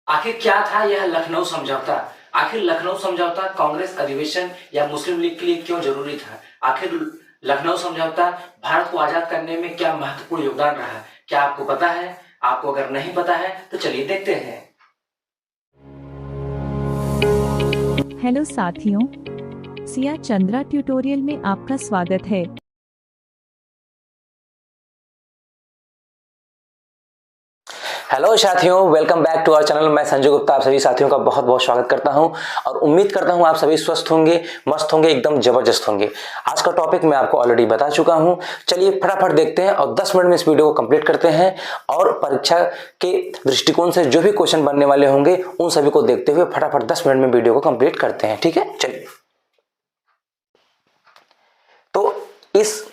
आखिर क्या था यह लखनऊ समझौता? आखिर लखनऊ समझौता कांग्रेस अधिवेशन या मुस्लिम लीग के लिए क्यों जरूरी था? आखिर लखनऊ समझौता भारत को आजाद करने में क्या महत्वपूर्ण योगदान रहा? क्या आपको पता है? आपको अगर नहीं पता है तो चलिए देखते हैं। हेलो साथियों, सिया चंद्रा ट्यूटोरियल में आपका स्वागत है। हेलो साथियों, welcome back to our channel. मैं संजय गुप्ता आप सभी साथियों का बहुत बहुत स्वागत करता हूं और उम्मीद करता हूं आप सभी स्वस्थ होंगे, मस्त होंगे, एकदम जबरदस्त होंगे। आज का टॉपिक मैं आपको ऑलरेडी बता चुका हूं। चलिए फटाफट देखते हैं और 10 मिनट में इस वीडियो को कंप्लीट करते हैं और परीक्षा के दृष्टिकोण से जो भी क्वेश्चन बनने वाले होंगे उन सभी को देखते हुए फटाफट 10 मिनट में वीडियो को कंप्लीट करते हैं। ठीक है, चलिए। तो इस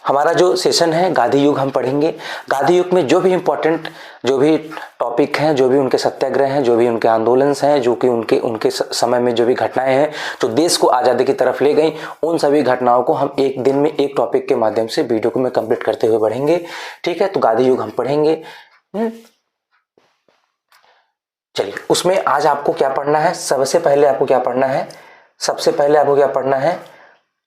हमारा जो सेशन है गांधी युग हम पढ़ेंगे। गांधी युग में जो भी इंपॉर्टेंट जो भी टॉपिक हैं, जो भी उनके सत्याग्रह हैं, जो भी उनके आंदोलन हैं, जो कि उनके समय में जो भी घटनाएं हैं जो देश को आज़ादी की तरफ ले गई, उन सभी घटनाओं को हम एक दिन में एक टॉपिक के माध्यम से वीडियो को मैं कंप्लीट करते हुए बढ़ेंगे। ठीक है, तो गांधी युग हम पढ़ेंगे। चलिए, उसमें आज आपको क्या पढ़ना है? सबसे पहले आपको क्या पढ़ना है?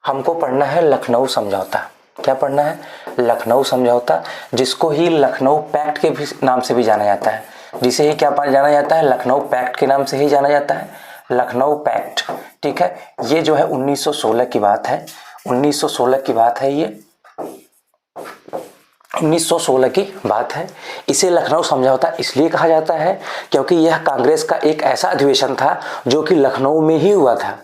हमको पढ़ना है लखनऊ समझौता। क्या पढ़ना है? लखनऊ समझौता, जिसको ही लखनऊ पैक्ट के भी नाम से भी जाना जाता है। जिसे ही क्या जाना जाता है? लखनऊ पैक्ट के नाम से ही जाना जाता है, लखनऊ पैक्ट। ठीक है, ये जो है 1916 की बात है। 1916 की बात है, ये 1916 की बात है। इसे लखनऊ समझौता इसलिए कहा जाता है क्योंकि यह कांग्रेस का एक ऐसा अधिवेशन था जो कि लखनऊ में ही हुआ था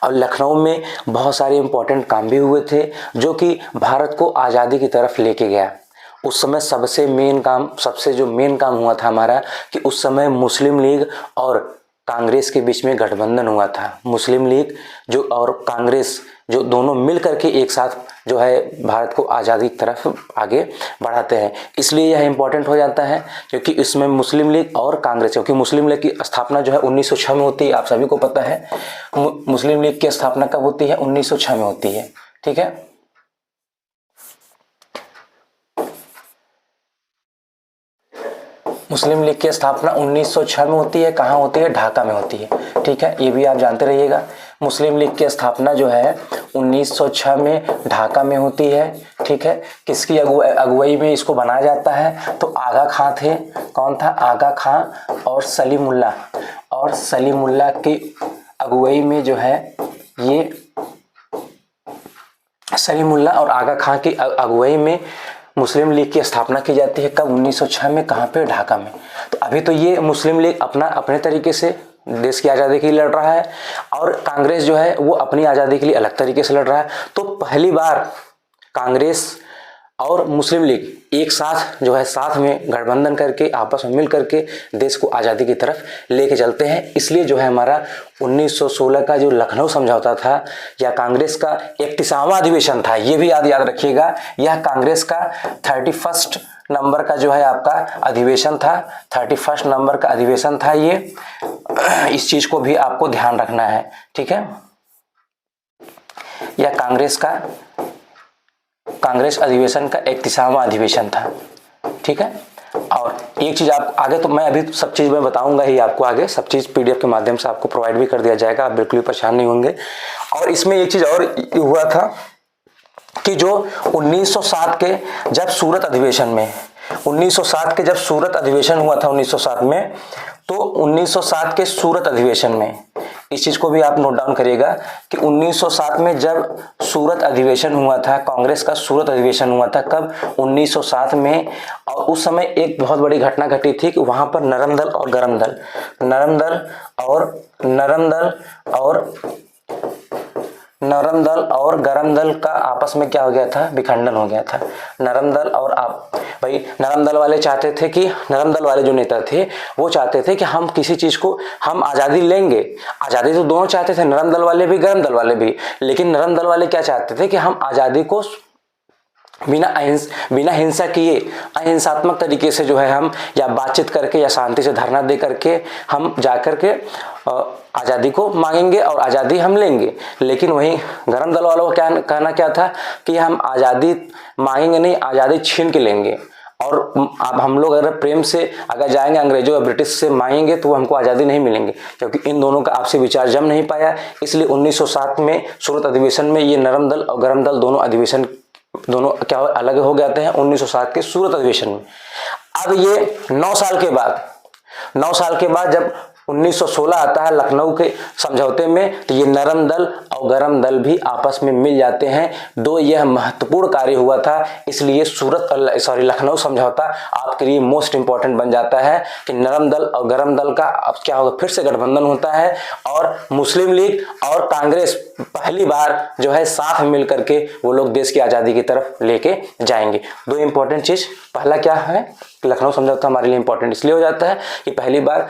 और लखनऊ में बहुत सारे इंपॉर्टेंट काम भी हुए थे जो कि भारत को आज़ादी की तरफ लेके गया। उस समय सबसे जो मेन काम हुआ था हमारा कि उस समय मुस्लिम लीग और कांग्रेस के बीच में गठबंधन हुआ था। मुस्लिम लीग जो और कांग्रेस जो दोनों मिल करके एक साथ जो है भारत को आज़ादी की तरफ आगे बढ़ाते हैं, इसलिए यह इंपॉर्टेंट हो जाता है क्योंकि इसमें मुस्लिम लीग और कांग्रेस, क्योंकि मुस्लिम लीग की स्थापना जो है 1906 में होती है, आप सभी को पता है। मुस्लिम लीग की स्थापना कब होती है? 1906 में होती है। ठीक है, मुस्लिम लीग की स्थापना 1906 में होती है। कहाँ होती है? ढाका में होती है। ठीक है, ये भी आप जानते रहिएगा। मुस्लिम लीग की स्थापना जो है 1906 में ढाका में होती है। ठीक है, किसकी अगुवाई में इसको बनाया जाता है? तो आगा खां थे। कौन था? आगा खां और सलीमुल्लाह। और सलीमुल्लाह की अगुवाई में जो है ये सलीमुल्लाह और आगा खां की अगुवाई में मुस्लिम लीग की स्थापना की जाती है। कब? 1906 में। कहाँ पे? ढाका में। तो अभी तो ये मुस्लिम लीग अपने तरीके से देश की आज़ादी के लिए लड़ रहा है और कांग्रेस जो है वो अपनी आज़ादी के लिए अलग तरीके से लड़ रहा है। तो पहली बार कांग्रेस और मुस्लिम लीग एक साथ जो है साथ में गठबंधन करके आपस में मिल करके देश को आज़ादी की तरफ लेके चलते हैं। इसलिए जो है हमारा 1916 का जो लखनऊ समझौता था या कांग्रेस का 31वां अधिवेशन था, ये भी याद रखिएगा। यह कांग्रेस का 31 नंबर का जो है आपका अधिवेशन था। 31 नंबर का अधिवेशन था ये। इस चीज को भी आपको ध्यान रखना है। ठीक है, यह कांग्रेस अधिवेशन का 31वां अधिवेशन था। ठीक है, और एक चीज आप आगे, तो मैं अभी सब चीज मैं बताऊंगा ही आपको, आगे सब चीज पीडीएफ के माध्यम से आपको प्रोवाइड भी कर दिया जाएगा, आप बिल्कुल भी परेशान नहीं होंगे। और इसमें एक चीज और हुआ था कि जो 1907 के जब सूरत अधिवेशन में 1907 के जब सूरत अधिवेशन हुआ था 1907 में, तो 1907 के सूरत अधिवेशन में इस चीज को भी आप नोट डाउन करिएगा कि 1907 में जब सूरत अधिवेशन हुआ था, कांग्रेस का सूरत अधिवेशन हुआ था। कब? 1907 में। और उस समय एक बहुत बड़ी घटना घटी थी कि वहां पर नरम दल और गरम दल और गरम दल का आपस में क्या हो गया था? विखंडन हो गया था। नरम दल वाले चाहते थे कि नरम दल वाले जो नेता थे वो चाहते थे कि हम किसी चीज को हम आजादी लेंगे। आजादी तो दोनों चाहते थे, नरम दल वाले भी, गरम दल वाले भी। लेकिन नरम दल वाले क्या चाहते थे कि हम आजादी को बिना हिंसा किए अहिंसात्मक तरीके से जो है हम या बातचीत करके या शांति से धरना दे करके हम जाकर के आज़ादी को मांगेंगे और आज़ादी हम लेंगे। लेकिन वहीं गरम दल वालों का कहना क्या था कि हम आज़ादी मांगेंगे नहीं, आज़ादी छीन के लेंगे। और अब हम लोग अगर प्रेम से अगर जाएंगे अंग्रेजों या ब्रिटिश से मांगेंगे तो हमको आज़ादी नहीं मिलेंगे, क्योंकि इन दोनों का आपसी विचार जम नहीं पाया। इसलिए 1907 में सूरत अधिवेशन में ये नरम दल और गरम दल दोनों अधिवेशन दोनों क्या अलग हो जाते हैं 1907 के सूरत अधिवेशन में। अब ये 9 साल के बाद जब 1916 आता है लखनऊ के समझौते में, तो ये नरम दल और गरम दल भी आपस में मिल जाते हैं। दो यह महत्वपूर्ण कार्य हुआ था, इसलिए लखनऊ समझौता आपके लिए मोस्ट इंपॉर्टेंट बन जाता है कि नरम दल और गरम दल का अब क्या होगा, फिर से गठबंधन होता है और मुस्लिम लीग और कांग्रेस पहली बार जो है साथ मिल करके वो लोग देश की आज़ादी की तरफ लेके जाएंगे। दो इंपॉर्टेंट चीज, पहला क्या है, लखनऊ समझौता हमारे लिए इंपॉर्टेंट इसलिए हो जाता है कि पहली बार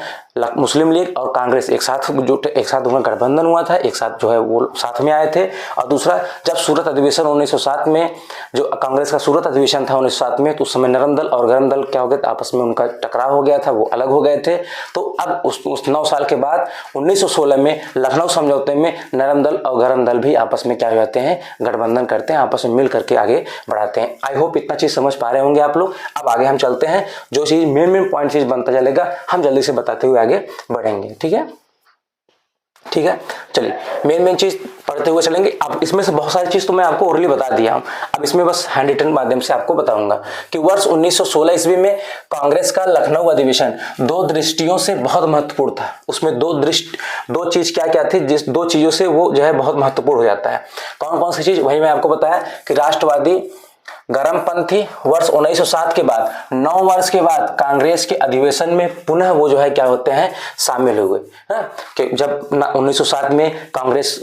मुस्लिम लीग और कांग्रेस एक साथ उनका गठबंधन हुआ था, एक साथ जो है वो साथ में आए थे। और दूसरा, जब सूरत अधिवेशन 1907 में जो कांग्रेस का सूरत अधिवेशन था 1907 में, तो उस समय नरम दल और गरम दल क्या हो गया, आपस में उनका टकराव हो गया था, वो अलग हो गए थे। तो अब उस 9 साल के बाद 1916 में लखनऊ समझौते में नरम दल और गरम दल भी आपस में क्या हो जाते हैं, गठबंधन करते हैं, आपस में मिल करके आगे बढ़ाते हैं। आई होप इतना चीज समझ पा रहे होंगे आप लोग। अब आगे हम चलते हैं, जो चीज मेन पॉइंट चीज बनता चलेगा हम जल्दी से बताते हुए आगे बढ़ेंगे। ठीक है, चलिए मेन चीज पढ़ते हुए चलेंगे। अब इसमें से बहुत सारी चीज तो मैं आपको ओरली बता दिया हूं, अब इसमें बस हैंड रिटन माध्यम से आपको बताऊंगा कि वर्ष 1916 ईस्वी में कांग्रेस का लखनऊ अधिवेशन दो दृष्टियों से बहुत महत्वपूर्ण था। उसमें दो चीज क्या थी, जिस दो चीजों से वो जो है बहुत महत्वपूर्ण हो जाता है। कौन कौन सी चीज, वही मैं आपको बताया कि राष्ट्रवादी गरमपंथी वर्ष 1907 के बाद 9 वर्ष के बाद कांग्रेस के अधिवेशन में पुनः वो जो है क्या होते हैं, शामिल हुए कि जब 1907 में कांग्रेस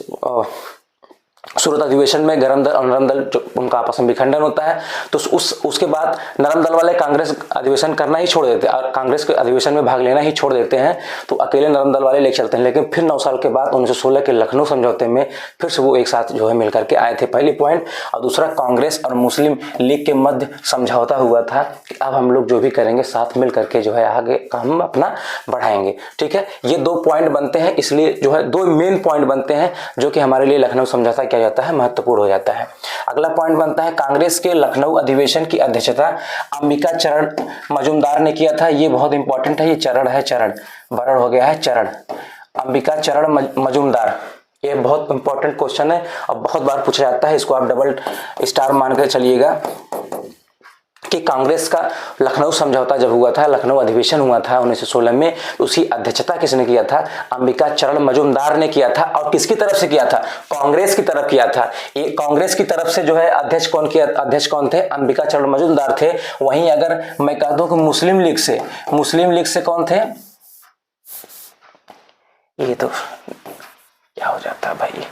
सूरत अधिवेशन में गरम दल और नरम दल जो उनका आपस में विखंडन होता है, तो उसके बाद नरम दल वाले कांग्रेस अधिवेशन करना ही छोड़ देते हैं और कांग्रेस के अधिवेशन में भाग लेना ही छोड़ देते हैं, तो अकेले नरम दल वाले लेके चलते हैं। लेकिन फिर 9 साल के बाद 1916 के लखनऊ समझौते में फिर से वो एक साथ जो है मिल करके आए थे, पहली पॉइंट। और दूसरा, कांग्रेस और मुस्लिम लीग के मध्य समझौता हुआ था कि अब हम लोग जो भी करेंगे साथ मिल करके जो है आगे काम अपना बढ़ाएंगे। ठीक है, ये 2 पॉइंट बनते हैं, इसलिए जो है 2 मेन पॉइंट बनते हैं जो कि हमारे लिए लखनऊ समझौता क्या जाता है, महत्वपूर्ण हो जाता है। अगला पॉइंट बनता है, कांग्रेस के लखनऊ अधिवेशन की अध्यक्षता अंबिका चरण मजूमदार ने किया था। ये बहुत इंपॉर्टेंट है, ये चरण बरड़ हो गया है चरण, अंबिका चरण मजूमदार। ये बहुत इंपॉर्टेंट क्वेश्चन है और बहुत बार पूछा जाता है, इसको आप डबल स्टार मान कर चलिएगा कि कांग्रेस का लखनऊ समझौता जब हुआ था, लखनऊ अधिवेशन हुआ था 1916 में, उसकी अध्यक्षता किसने किया था, अंबिका चरण मजूमदार ने किया था। और किसकी तरफ से किया था, कांग्रेस की तरफ किया था। ये कांग्रेस की तरफ से जो है अध्यक्ष कौन थे, अंबिका चरण मजूमदार थे। वहीं अगर मैं कह दूं कि मुस्लिम लीग से कौन थे, ये तो क्या हो जाता है भाई,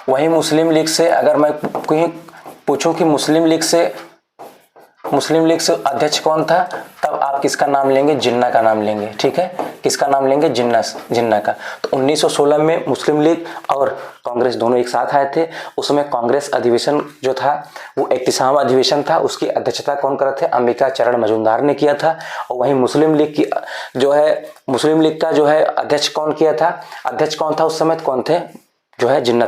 वहीं मुस्लिम लीग से अगर मैं पूछूं कि मुस्लिम लीग से अध्यक्ष कौन था, तब आप किसका नाम लेंगे, जिन्ना का नाम लेंगे। ठीक है, किसका नाम लेंगे, जिन्ना का। तो 1916 में मुस्लिम लीग और कांग्रेस दोनों एक साथ आए थे। उसमें कांग्रेस अधिवेशन जो था वो 31वां अधिवेशन था, उसकी अध्यक्षता कौन कर रहे थे, अंबिका चरण मजूमदार ने किया था। और वहीं मुस्लिम लीग का जो है अध्यक्ष कौन था उस समय, कौन थे, जो है जिन्ना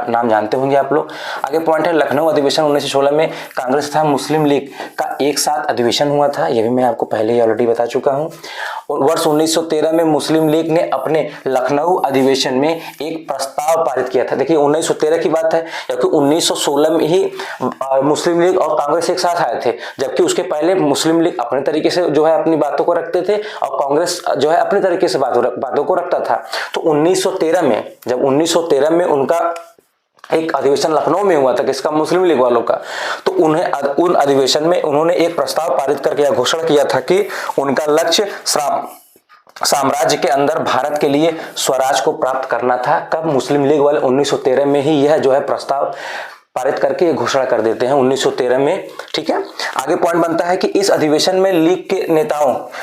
नाम जानते होंगे आप लोग। आगे पॉइंट है, लखनऊ अधिवेशन 1916 में कांग्रेस तथा मुस्लिम लीग का एक साथ अधिवेशन हुआ था। यह भी मैं आपको पहले ही ऑलरेडी बता चुका हूं। वर्ष 1913 में मुस्लिम लीग ने अपने लखनऊ अधिवेशन में एक प्रस्ताव पारित किया था। देखिए 1913 की बात है, क्योंकि 1916 में ही मुस्लिम लीग और कांग्रेस एक साथ आए थे, जबकि उसके पहले मुस्लिम लीग अपने तरीके से जो है अपनी बातों को रखते थे और कांग्रेस जो है अपने तरीके से बातों को रखता था। तो 1913 में उनका एक अधिवेशन लखनऊ में हुआ था, किसका, मुस्लिम लीग वालों का। तो उन अधिवेशन में उन्होंने एक प्रस्ताव पारित करके घोषणा किया था कि उनका लक्ष्य साम्राज्य के अंदर भारत के लिए स्वराज को प्राप्त करना था। कब, मुस्लिम लीग वाले 1913 में ही यह जो है प्रस्ताव पारित करके घोषणा कर देते हैं 1913 में। ठीक है, आगे पॉइंट बनता है कि इस अधिवेशन में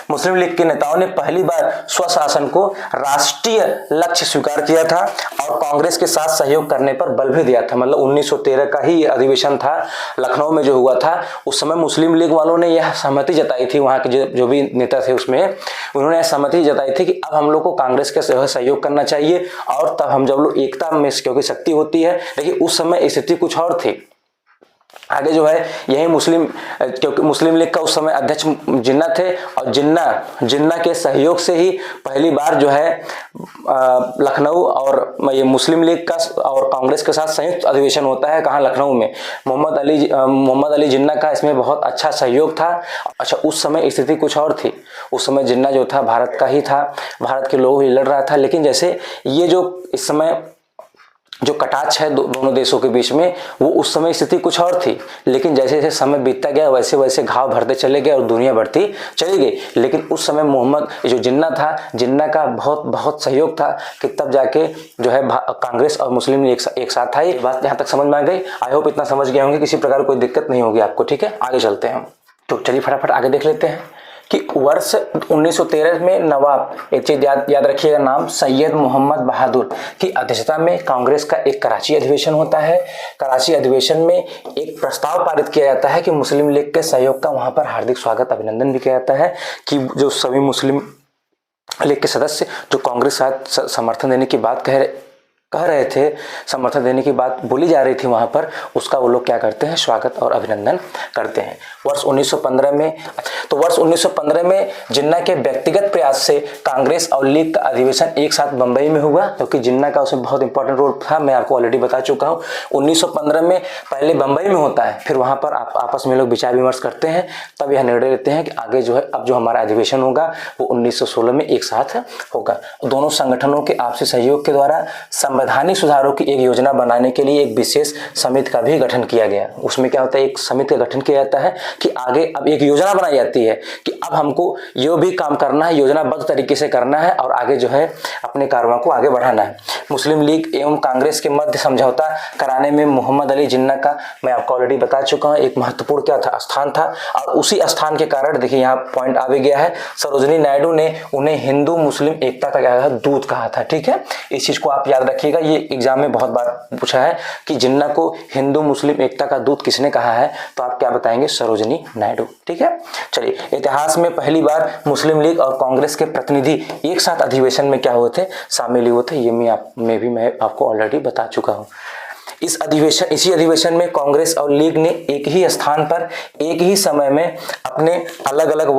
मुस्लिम लीग के नेताओं ने पहली बार स्वशासन को राष्ट्रीय लक्ष्य स्वीकार किया था और कांग्रेस के साथ सहयोग करने पर बल भी दिया था। मतलब 1913 का ही अधिवेशन था लखनऊ में जो हुआ था। उस समय मुस्लिम लीग वालों ने यह सहमति जताई थी, वहां के जो भी नेता थे उसमें उन्होंने सहमति जताई थी कि अब हम लोग को कांग्रेस के सहयोग करना चाहिए और तब हम जब लोग एकता में, क्योंकि शक्ति होती है। देखिए उस समय स्थिति कुछ और थी, आगे जो है यही मुस्लिम, क्योंकि मुस्लिम लीग का उस समय अध्यक्ष जिन्ना थे, और जिन्ना के सहयोग से ही पहली बार जो है लखनऊ और ये मुस्लिम लीग का और कांग्रेस के साथ संयुक्त अधिवेशन होता है। कहाँ? लखनऊ में। मोहम्मद अली जिन्ना का इसमें बहुत अच्छा सहयोग था। अच्छा, उस समय स्थिति कुछ और थी। उस समय जिन्ना जो था भारत का ही था, भारत के लोगों ही लड़ रहा था। लेकिन जैसे ये जो इस समय जो कटाक्ष है दोनों देशों के बीच में, वो उस समय स्थिति कुछ और थी। लेकिन जैसे जैसे समय बीतता गया वैसे वैसे घाव भरते चले गए और दुनिया बढ़ती चली गई। लेकिन उस समय जो जिन्ना था, जिन्ना का बहुत सहयोग था कि तब जाके जो है कांग्रेस और मुस्लिम लीग एक साथ था। ये बात यहाँ तक समझ में आ गई। आई होप इतना समझ गए होंगे, किसी प्रकार कोई दिक्कत नहीं होगी आपको। ठीक है, आगे चलते हैं। तो चलिए फटाफट आगे देख लेते हैं कि वर्ष 1913 में नवाब, एक चीज याद रखिएगा, नाम सैयद मोहम्मद बहादुर की अध्यक्षता में कांग्रेस का एक कराची अधिवेशन होता है। कराची अधिवेशन में एक प्रस्ताव पारित किया जाता है कि मुस्लिम लीग के सहयोग का वहां पर हार्दिक स्वागत अभिनंदन भी किया जाता है कि जो सभी मुस्लिम लीग के सदस्य जो कांग्रेस साथ समर्थन देने की बात कह रहे थे, समर्थन देने की बात बोली जा रही थी वहां पर, उसका वो लोग क्या करते हैं? स्वागत और अभिनंदन करते हैं। वर्ष 1915 में जिन्ना के व्यक्तिगत प्रयास से कांग्रेस और लीग का अधिवेशन एक साथ बंबई में हुआ, क्योंकि जिन्ना का उसमें बहुत इंपॉर्टेंट रोल था, मैं आपको ऑलरेडी बता चुका हूँ। 1915 में पहले बंबई में होता है, फिर वहां पर आपस में लोग विचार विमर्श करते हैं, तब यह निर्णय लेते हैं कि आगे जो है अब जो हमारा अधिवेशन होगा वो 1916 में एक साथ होगा। दोनों संगठनों के आपसी सहयोग के द्वारा संवैधानिक सुधारों की एक योजना बनाने के लिए एक विशेष समिति का भी गठन किया गया। उसमें क्या होता है? एक समिति का गठन किया जाता है कि आगे अब एक योजना बनाई जाती है कि अब हमको ये भी काम करना है, योजनाबद्ध तरीके से करना है और आगे जो है अपने कार्यों को आगे बढ़ाना है। मुस्लिम लीग एवं कांग्रेस के मध्य समझौता कराने में मोहम्मद अली जिन्ना का, मैं आपको ऑलरेडी बता चुका हूँ, एक महत्वपूर्ण क्या था? स्थान था। और उसी स्थान के कारण देखिए यहाँ पॉइंट आ भी गया है, सरोजिनी नायडू ने उन्हें हिंदू मुस्लिम एकता का क्या था? दूत कहा था। ठीक है, इस चीज को आप याद रखिएगा, ये एग्जाम में बहुत बार पूछा है कि जिन्ना को हिंदू मुस्लिम एकता का दूत किसने कहा है, तो आप क्या बताएंगे? सरोजिनी नायडू। ठीक है, चलिए, इतिहास में पहली बार मुस्लिम लीग और कांग्रेस के प्रतिनिधि एक साथ अधिवेशन में क्या हुए थे? शामिल हुए थे। ये मैं आपको ऑलरेडी बता चुका हूं। इसी अधिवेशन में कांग्रेस और लीग ने एक ही स्थान पर एक ही समय में अपने अलग अलग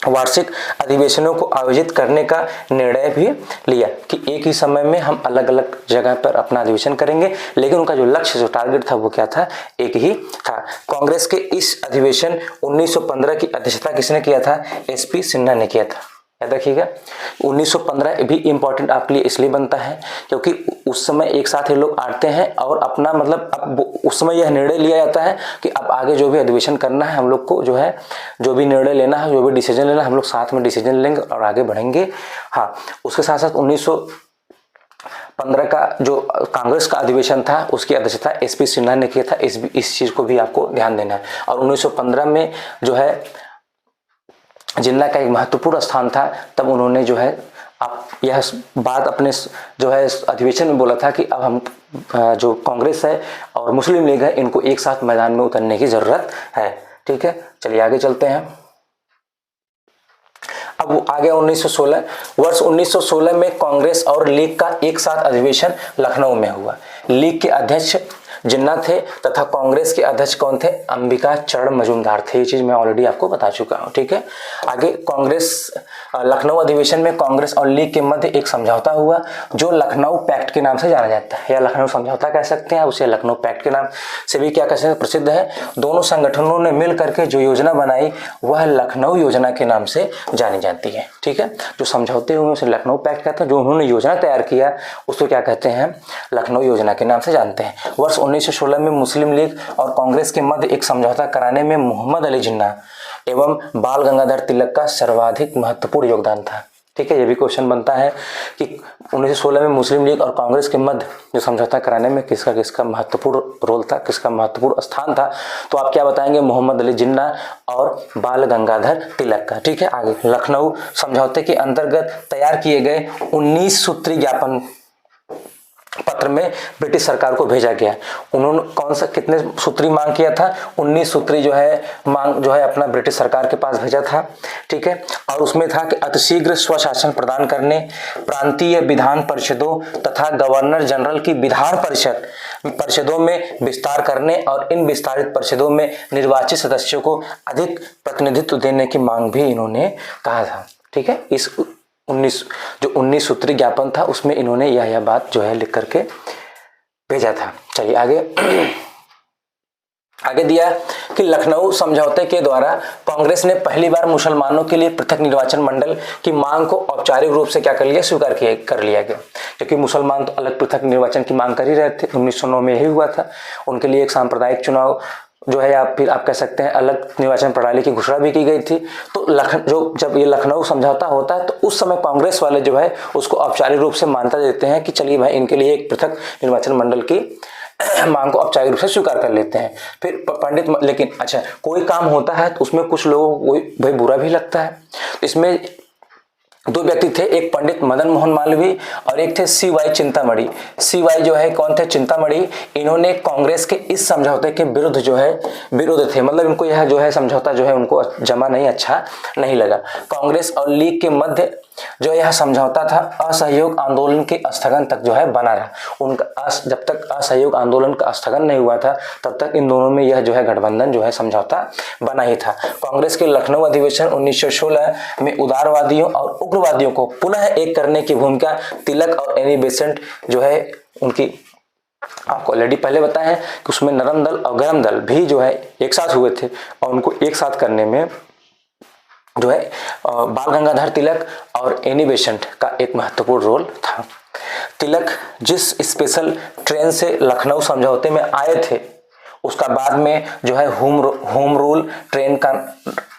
वार्षिक अधिवेशनों को आयोजित करने का निर्णय भी लिया कि एक ही समय में हम अलग अलग जगह पर अपना अधिवेशन करेंगे, लेकिन उनका जो लक्ष्य, जो टारगेट था वो क्या था? एक ही था। कांग्रेस के इस अधिवेशन 1915 की अध्यक्षता किसने किया था? एसपी सिन्हा ने किया था। याद रखिएगा, 1915 भी इंपॉर्टेंट आपके लिए इसलिए बनता है क्योंकि उस समय एक साथ ये लोग आते हैं और अपना मतलब अब उस समय यह निर्णय लिया जाता है कि अब आगे जो भी अधिवेशन करना है हम लोग को, जो है जो भी निर्णय लेना है, जो भी डिसीजन लेना है, हम लोग साथ में डिसीजन लेंगे और आगे बढ़ेंगे। हाँ, उसके साथ साथ 1915 का जो कांग्रेस का अधिवेशन था उसकी अध्यक्षता एसपी सिन्हा ने किया था। इस चीज को भी आपको ध्यान देना है। और 1915 में जो है जिन्ना का एक महत्वपूर्ण स्थान था, तब उन्होंने जो है आप यह बात अपने जो है अधिवेशन में बोला था कि अब हम जो कांग्रेस है और मुस्लिम लीग है इनको एक साथ मैदान में उतरने की जरूरत है। ठीक है, चलिए आगे चलते हैं। अब वो आ गया 1916। वर्ष 1916 में कांग्रेस और लीग का एक साथ अधिवेशन लखनऊ में हुआ। लीग के अध्यक्ष जिन्ना थे तथा कांग्रेस के अध्यक्ष कौन थे? अंबिका चरण मजूमदार थे। ये चीज मैं ऑलरेडी आपको बता चुका हूं। ठीक है, आगे लखनऊ अधिवेशन में कांग्रेस और लीग के मध्य एक समझौता हुआ जो लखनऊ पैक्ट के नाम से जाना जाता है, या लखनऊ समझौता कह सकते हैं, उसे लखनऊ पैक्ट के नाम से भी क्या कह सकते हैं? प्रसिद्ध है। दोनों संगठनों ने मिल करके जो योजना बनाई वह लखनऊ योजना के नाम से जानी जाती है। ठीक है, जो समझौते हुए उसे लखनऊ पैक्ट कहते हैं, जो उन्होंने योजना तैयार किया उसको क्या कहते हैं? लखनऊ योजना के नाम से जानते हैं। वर्ष 1916 में मुस्लिम लीग और कांग्रेस के मध्य एक समझौता कराने में मोहम्मद अली जिन्ना एवं बाल गंगाधर तिलक का सर्वाधिक महत्वपूर्ण योगदान था। ठीक है, ये भी क्वेश्चन बनता है कि 1916 में मुस्लिम लीग और कांग्रेस के मध्य जो समझौता कराने में किसका महत्वपूर्ण रोल था, किसका महत्वपूर्ण स्थान था, तो आप क्या बताएंगे? मोहम्मद अली जिन्ना और बाल गंगाधर तिलक का। ठीक है, आगे लखनऊ समझौते के अंतर्गत तैयार किए गए 19 सूत्री ज्ञापन पत्र में ब्रिटिश सरकार को भेजा गया। उन्होंने कौन सा कितने सूत्री मांग किया था? 19 सूत्री जो है मांग जो है अपना ब्रिटिश सरकार के पास भेजा था। ठीक है, और उसमें था कि अतिशीघ्र स्वशासन प्रदान करने, प्रांतीय विधान परिषदों तथा गवर्नर जनरल की विधान परिषद परिषदों में विस्तार करने और इन विस्तारित परिषदों में निर्वाचित सदस्यों को अधिक प्रतिनिधित्व देने की मांग भी इन्होंने कहा था। ठीक है, इस 19 सूत्री ज्ञापन था उसमें इन्होंने यह बात जो है लिख करके भेजा था। चलिए आगे दिया कि लखनऊ समझौते के द्वारा कांग्रेस ने पहली बार मुसलमानों के लिए पृथक निर्वाचन मंडल की मांग को औपचारिक रूप से क्या कर लिया, स्वीकार कर लिया गया, क्योंकि मुसलमान तो अलग पृथक निर्वाचन की मांग कर ही रहे थे। 1909 में यही हुआ था, उनके लिए एक सांप्रदायिक चुनाव जो है या फिर आप कह सकते हैं अलग निर्वाचन प्रणाली की घोषणा भी की गई थी। तो जब ये लखनऊ समझौता होता है तो उस समय कांग्रेस वाले जो है उसको औपचारिक रूप से मान्यता देते हैं कि चलिए भाई इनके लिए एक पृथक निर्वाचन मंडल की मांग को औपचारिक रूप से स्वीकार कर लेते हैं। फिर पंडित, लेकिन अच्छा कोई काम होता है तो उसमें कुछ लोगों को भाई बुरा भी लगता है। तो इसमें दो व्यक्ति थे, एक पंडित मदन मोहन मालवीय और एक थे CY चिंतामणि। CY जो है कौन थे, चिंतामणि। इन्होंने कांग्रेस के इस समझौते के विरुद्ध जो है विरोध थे, मतलब इनको यह जो है समझौता जो है उनको जमा नहीं, अच्छा नहीं लगा। कांग्रेस और लीग के मध्य जो यह समझौता था असहयोग आंदोलन के स्थगन तक जो है बना रहा। उनका जब तक असहयोग आंदोलन का स्थगन नहीं हुआ था तब तक इन दोनों में यह जो है गठबंधन जो है समझौता बना ही था। कांग्रेस के लखनऊ अधिवेशन 1916 में उदारवादियों और उग्रवादियों को पुनः एक करने की भूमिका तिलक और एनी बेसेंट जो है उनकी, आपको ऑलरेडी पहले बताया है कि उसमें नरम दल और गरम दल भी जो है एक साथ हुए थे और उनको एक साथ करने में जो है बाल गंगाधर तिलक और एनी बेसेंट का एक महत्वपूर्ण रोल था। तिलक जिस स्पेशल ट्रेन से लखनऊ समझौते में आए थे उसका बाद में जो है होम रूल ट्रेन का,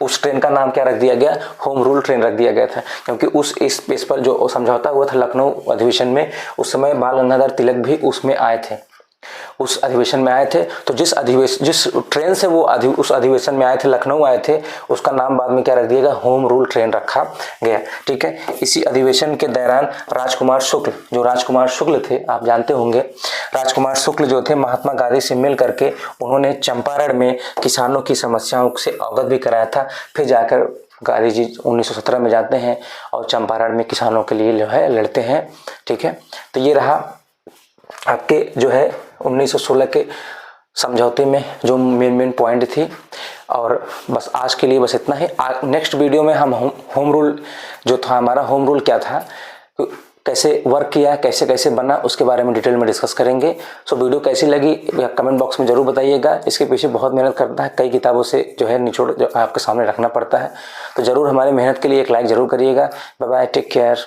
उस ट्रेन का नाम क्या रख दिया गया, होम रूल ट्रेन रख दिया गया था, क्योंकि उस स्पेस पर जो समझौता हुआ था लखनऊ अधिवेशन में उस समय बाल गंगाधर तिलक भी उसमें आए थे, उस अधिवेशन में आए थे। तो जिस ट्रेन से वो उस अधिवेशन में आए थे, लखनऊ आए थे, उसका नाम बाद में क्या रख दिया गया, होम रूल ट्रेन रखा गया। ठीक है, इसी अधिवेशन के दौरान राजकुमार शुक्ल थे, आप जानते होंगे, राजकुमार शुक्ल जो थे महात्मा गांधी से मिल करके उन्होंने चंपारण में किसानों की समस्याओं से अवगत भी कराया था। फिर जाकर गांधी जी 1917 में जाते हैं और चंपारण में किसानों के लिए जो है लड़ते हैं। ठीक है, तो ये रहा आपके जो है 1916 के समझौते में जो मेन पॉइंट थी। और बस आज के लिए बस इतना ही। नेक्स्ट वीडियो में हम होम रूल जो था हमारा, होम रूल क्या था, कैसे वर्क किया, कैसे कैसे बना, उसके बारे में डिटेल में डिस्कस करेंगे। सो वीडियो कैसी लगी कमेंट बॉक्स में जरूर बताइएगा। इसके पीछे बहुत मेहनत करना है, कई किताबों से जो है निचोड़ जो आपके सामने रखना पड़ता है, तो जरूर हमारी मेहनत के लिए एक लाइक जरूर करिएगा। Bye bye, take care.